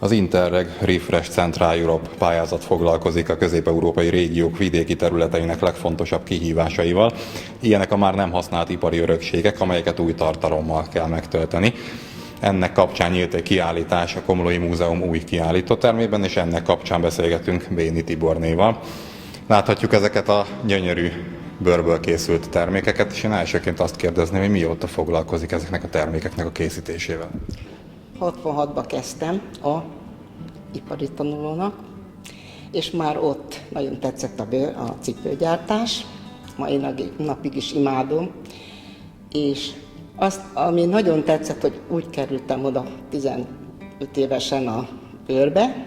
Az Interreg Refresh Central Europe pályázat foglalkozik a közép-európai régiók vidéki területeinek legfontosabb kihívásaival. Ilyenek a már nem használt ipari örökségek, amelyeket új tartalommal kell megtölteni. Ennek kapcsán nyílt egy kiállítás a Komlói Múzeum új kiállítótermében, és ennek kapcsán beszélgetünk Béni Tibornéval. Láthatjuk ezeket a gyönyörű bőrből készült termékeket, és én elsőként azt kérdezném, hogy mióta foglalkozik ezeknek a termékeknek a készítésével. 66-ban kezdtem a ipari tanulónak, és már ott nagyon tetszett a cipőgyártás, mai napig is imádom, és azt, ami nagyon tetszett, hogy úgy kerültem oda 15 évesen a bőrbe,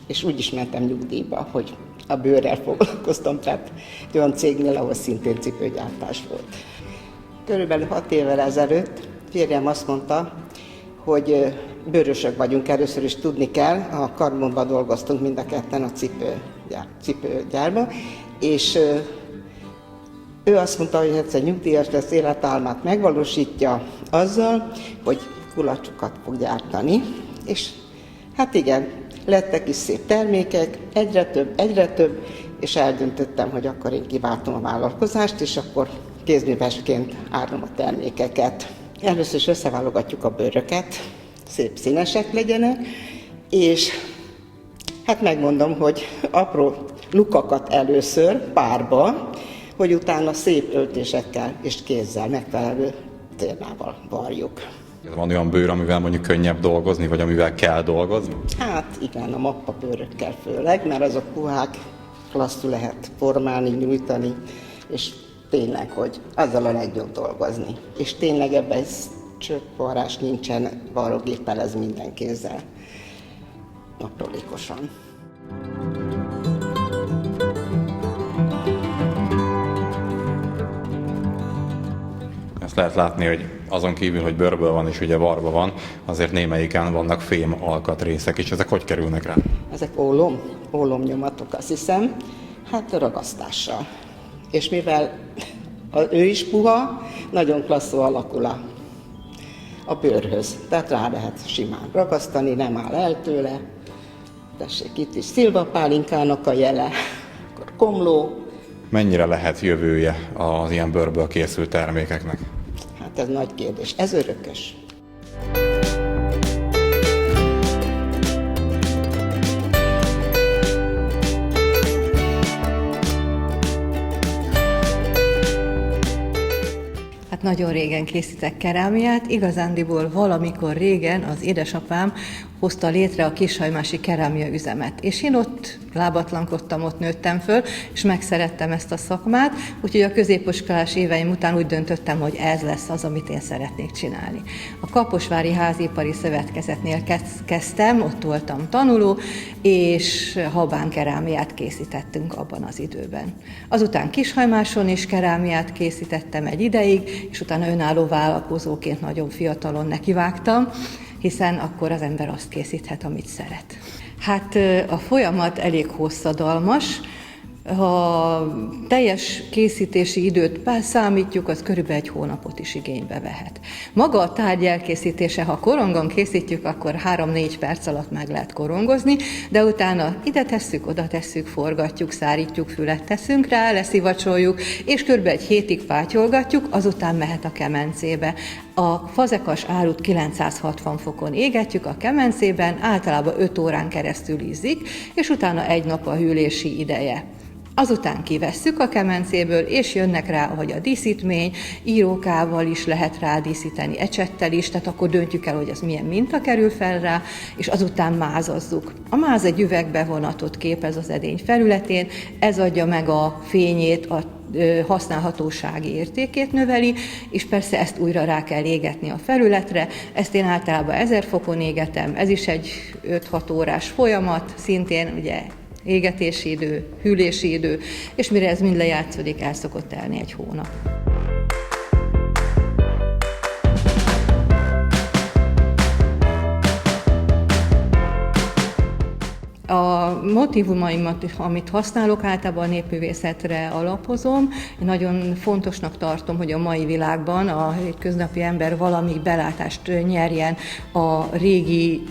és úgy is mentem nyugdíjba, hogy a bőrrel foglalkoztam, tehát egy olyan cégnél, ahol szintén cipőgyártás volt. Körülbelül 6 évvel ezelőtt férjem azt mondta, hogy bőrösök vagyunk, először is tudni kell, a Karbonban dolgoztunk mind a ketten a cipőgyárban, és ő azt mondta, hogy egyszer nyugdíjas lesz, életálmát megvalósítja azzal, hogy kulacsokat fog gyártani, és hát igen, lettek is szép termékek, egyre több, és eldöntöttem, hogy akkor én kiváltom a vállalkozást, és akkor kézművesként árulom a termékeket. Először is összeválogatjuk a bőröket, szép színesek legyenek, és hát megmondom, hogy apró lukakat először párba, hogy utána szép öltésekkel és kézzel, megfelelő térnával varjuk. Van olyan bőr, amivel mondjuk könnyebb dolgozni, vagy amivel kell dolgozni? Hát igen, a mappa bőrökkel főleg, mert azok puhák, klasszul lehet formálni, nyújtani, és tényleg, hogy azzal a legjobb dolgozni. És tényleg ebben csöppvarrás nincsen, varrógéppel, ez minden kézzel, aprólékosan. Ezt lehet látni, hogy azon kívül, hogy bőrből van és ugye varva van, azért némelyiken vannak fém alkatrészek is. Ezek hogy kerülnek rá? Ezek ólomnyomatok, azt hiszem, hát ragasztással. És mivel ő is puha, nagyon klasszul alakul a bőrhöz. Tehát rá lehet simán ragasztani, nem áll el tőle. Tessék, itt is szilvapálinkának a jele, akkor komló. Mennyire lehet jövője az ilyen bőrből készült termékeknek? Hát ez nagy kérdés. Ez örökös. Hát nagyon régen készítek kerámiát, igazándiból valamikor régen az édesapám hozta létre a Kishajmási kerámia üzemet. És én ott lábatlankodtam, ott nőttem föl, és megszerettem ezt a szakmát, úgyhogy a középiskolás éveim után úgy döntöttem, hogy ez lesz az, amit én szeretnék csinálni. A Kaposvári Házipari Szövetkezetnél kezdtem, ott voltam tanuló, és habán kerámiát készítettünk abban az időben. Azután Kishajmáson is kerámiát készítettem egy ideig, és utána önálló vállalkozóként nagyon fiatalon nekivágtam, hiszen akkor az ember azt készíthet, amit szeret. Hát a folyamat elég hosszadalmas. Ha teljes készítési időt számítjuk, az körülbelül 1 hónapot is igénybe vehet. Maga a tárgy elkészítése, ha korongon készítjük, akkor 3-4 perc alatt meg lehet korongozni, de utána ide tesszük, oda tesszük, forgatjuk, szárítjuk, fület teszünk rá, leszivacsoljuk, és körülbelül 1 hétig fátyolgatjuk, azután mehet a kemencébe. A fazekas árut 960 fokon égetjük a kemencében, általában 5 órán keresztül ízzik, és utána 1 nap a hűlési ideje. Azután kivesszük a kemencéből, és jönnek rá, hogy a díszítmény, írókával is lehet rá díszíteni, ecsettel is, tehát akkor döntjük el, hogy ez milyen minta kerül fel rá, és azután mázozzuk. A máz egy üvegbevonatot képez az edény felületén, ez adja meg a fényét, a használhatósági értékét növeli, és persze ezt újra rá kell égetni a felületre. Ezt én általában 1000 fokon égetem, ez is egy 5-6 órás folyamat, szintén ugye égetési idő, hűlési idő, és mire ez mind lejátszódik, el szokott telni 1 hónap. A motívumaimat, amit használok, általában a népművészetre alapozom. Én nagyon fontosnak tartom, hogy a mai világban a köznapi ember valami belátást nyerjen a régi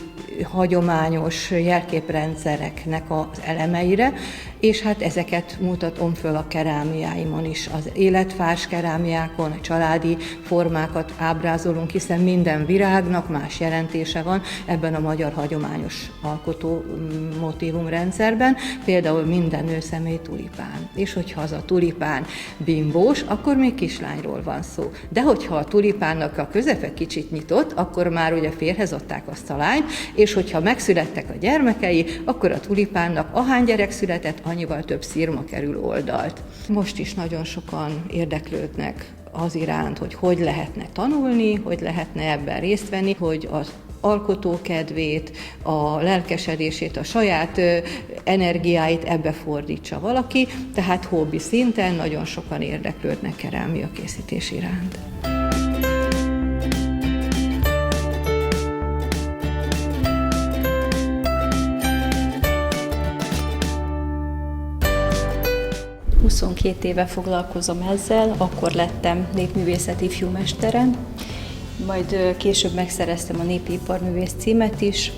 hagyományos jelképrendszereknek az elemeire, és hát ezeket mutatom föl a kerámiáimon is. Az életfárs kerámiákon, a családi formákat ábrázolunk, hiszen minden virágnak más jelentése van ebben a magyar hagyományos alkotó motívumrendszerben, például minden nőszemély tulipán. És hogyha az a tulipán bimbós, akkor még kislányról van szó. De hogyha a tulipánnak a közepe kicsit nyitott, akkor már ugye férhez adták azt a lányt, és hogyha megszülettek a gyermekei, akkor a tulipánnak ahány gyerek született, annyival több szirma kerül oldalt. Most is nagyon sokan érdeklődnek az iránt, hogy lehetne tanulni, hogy lehetne ebben részt venni, hogy az alkotókedvét, a lelkesedését, a saját energiáit ebbe fordítsa valaki, tehát hobbi szinten nagyon sokan érdeklődnek kerámia készítés iránt. Két éve foglalkozom ezzel, akkor lettem népművészeti ifjúmesteren, majd később megszereztem a népi iparművész címet is.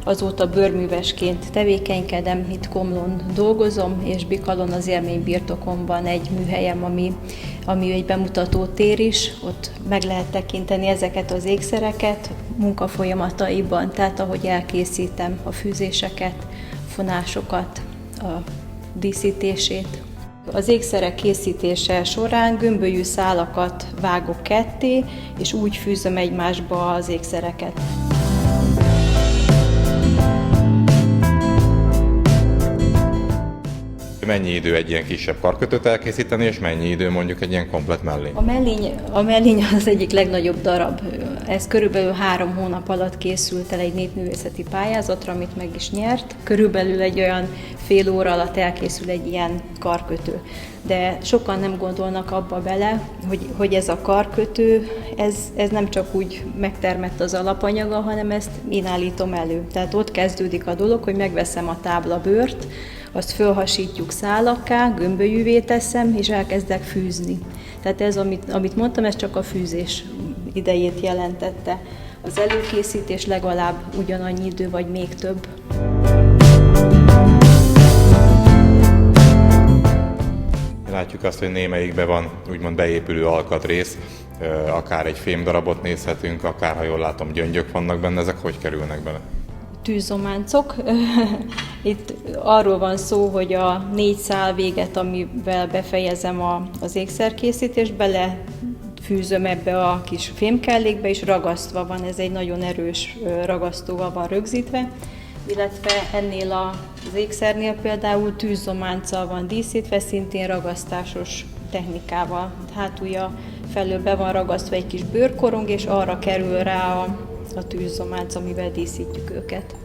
Azóta bőrművesként tevékenykedem, itt Komlón dolgozom, és Bikalon az élménybirtokomban egy műhelyem, ami egy bemutató tér is, ott meg lehet tekinteni ezeket az ékszereket munkafolyamataiban, tehát ahogy elkészítem a fűzéseket, fonásokat, a díszítését. Az ékszerek készítése során gömbölyű szálakat vágok ketté, és úgy fűzöm egymásba az ékszereket. Mennyi idő egy ilyen kisebb karkötőt elkészíteni, és mennyi idő mondjuk egy ilyen komplett mellény? A mellény az egyik legnagyobb darab. Ez körülbelül 3 hónap alatt készült el egy népművészeti pályázatra, amit meg is nyert. Körülbelül egy olyan fél óra alatt elkészül egy ilyen karkötő. De sokan nem gondolnak abba bele, hogy ez a karkötő, ez nem csak úgy megtermett az alapanyaga, hanem ezt én állítom elő. Tehát ott kezdődik a dolog, hogy megveszem a táblabőrt, azt fölhasítjuk szálakká, gömbölyűvé teszem, és elkezdek fűzni. Tehát ez, amit mondtam, ez csak a fűzés idejét jelentette. Az előkészítés legalább ugyanannyi idő, vagy még több. Látjuk azt, hogy némelyikben van úgymond beépülő alkatrész, akár egy fémdarabot nézhetünk, akár, ha jól látom, gyöngyök vannak benne, ezek hogy kerülnek bele? Tűzománcok. Itt arról van szó, hogy a 4 szál véget, amivel befejezem az ékszerkészítést, belefűzöm ebbe a kis fémkellékbe, és ragasztva van, ez egy nagyon erős ragasztóval van rögzítve, illetve ennél az ékszernél például tűzzománccal van díszítve, szintén ragasztásos technikával. Hátulja felől be van ragasztva egy kis bőrkorong, és arra kerül rá a tűzzománc, amivel díszítjük őket.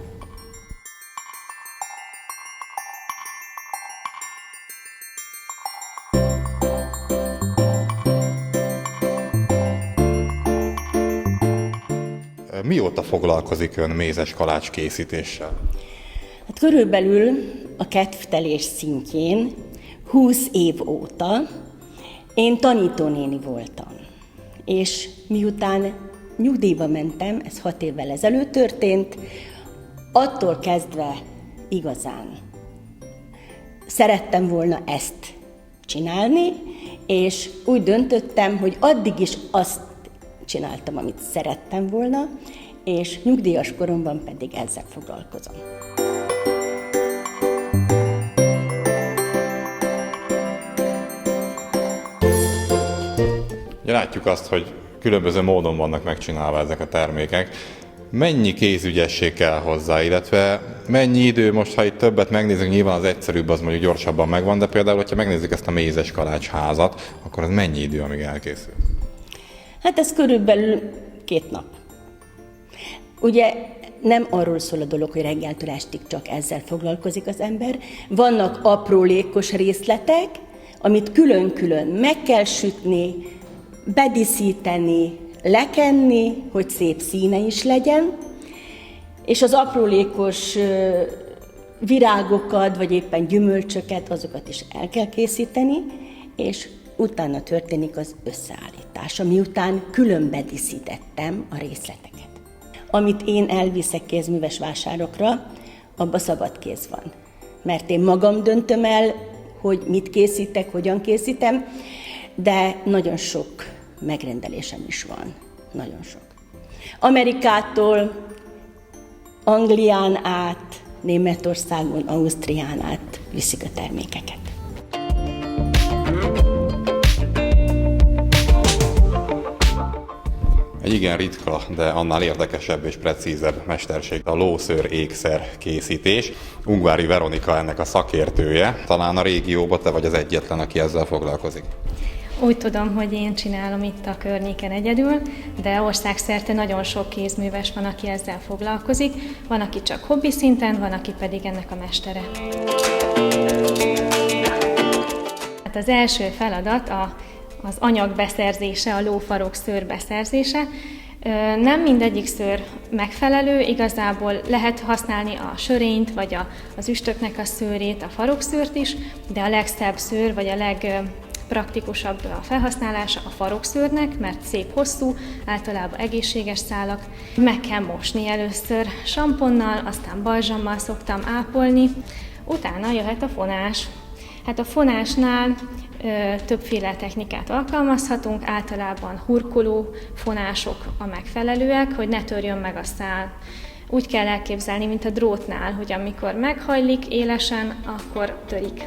Mióta foglalkozik ön mézes kalács készítéssel? Hát körülbelül a kedvtelés szintjén 20 év óta én tanítónéni voltam. És miután nyugdíjba mentem, ez 6 évvel ezelőtt történt, attól kezdve igazán szerettem volna ezt csinálni, és úgy döntöttem, hogy addig is azt csináltam, amit szerettem volna, és nyugdíjas koromban pedig ezzel foglalkozom. Ja, látjuk azt, hogy különböző módon vannak megcsinálva ezek a termékek. Mennyi kézügyesség kell hozzá, illetve mennyi idő, most ha itt többet megnézzük, nyilván az egyszerűbb, az mondjuk gyorsabban megvan, de például, hogyha megnézzük ezt a mézes kalács házat, akkor az mennyi idő, amíg elkészül? Hát ez körülbelül 2 nap. Ugye nem arról szól a dolog, hogy reggeltől estig csak ezzel foglalkozik az ember. Vannak aprólékos részletek, amit külön-külön meg kell sütni, bedíszíteni, lekenni, hogy szép színe is legyen, és az aprólékos virágokat, vagy éppen gyümölcsöket, azokat is el kell készíteni, és utána történik az összeállítása, miután külön bedíszítettem a részleteket. amit én elviszek kézműves vásárokra, abba szabad kéz van. Mert én magam döntöm el, hogy mit készítek, hogyan készítem, de nagyon sok megrendelésem is van. Nagyon sok. Amerikától, Anglián át, Németországon, Ausztrián át viszik a termékeket. Egy igen ritka, de annál érdekesebb és precízebb mesterség a lószőr ékszer készítés. Ungvári Veronika ennek a szakértője. Talán a régióban te vagy az egyetlen, aki ezzel foglalkozik. Úgy tudom, hogy én csinálom itt a környéken egyedül, de országszerte nagyon sok kézműves van, aki ezzel foglalkozik. Van, aki csak hobbi szinten, van, aki pedig ennek a mestere. Hát az első feladat az anyag beszerzése, a lófarok szőr beszerzése. Nem mindegyik szőr megfelelő, igazából lehet használni a sörényt, vagy az üstöknek a szőrét, a farokszőrt is, de a legszebb szőr, vagy a legpraktikusabb a felhasználása a farokszőrnek, mert szép hosszú, általában egészséges szálak. Meg kell mosni először samponnal, aztán balzsammal szoktam ápolni, utána jöhet a fonás. Hát a fonásnál többféle technikát alkalmazhatunk, általában hurkoló fonások a megfelelőek, hogy ne törjön meg a szál. Úgy kell elképzelni, mint a drótnál, hogy amikor meghajlik élesen, akkor törik.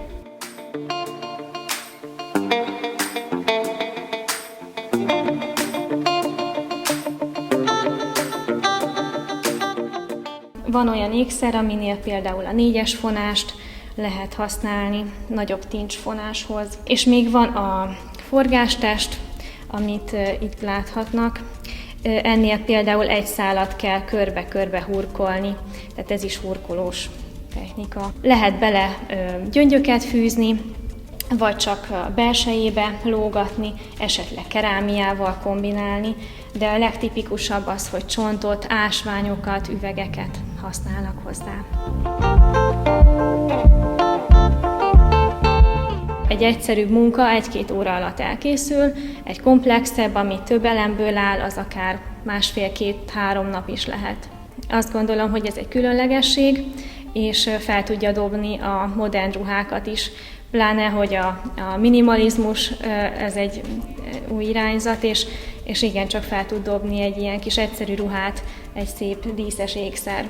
Van olyan ékszer, aminél például a 4-es fonást lehet használni nagyobb tincsfonáshoz. És még van a forgástest, amit itt láthatnak. Ennél például egy szálat kell körbe-körbe hurkolni, tehát ez is hurkolós technika. Lehet bele gyöngyöket fűzni, vagy csak a belsejébe lógatni, esetleg kerámiával kombinálni, de a legtipikusabb az, hogy csontot, ásványokat, üvegeket használnak hozzá. Egy egyszerűbb munka 1-2 óra alatt elkészül, egy komplexebb, ami több elemből áll, az akár 1,5-2-3 nap is lehet. Azt gondolom, hogy ez egy különlegesség, és fel tudja dobni a modern ruhákat is, pláne, hogy a minimalizmus, ez egy új irányzat, és igencsak fel tud dobni egy ilyen kis egyszerű ruhát, egy szép díszes ékszer.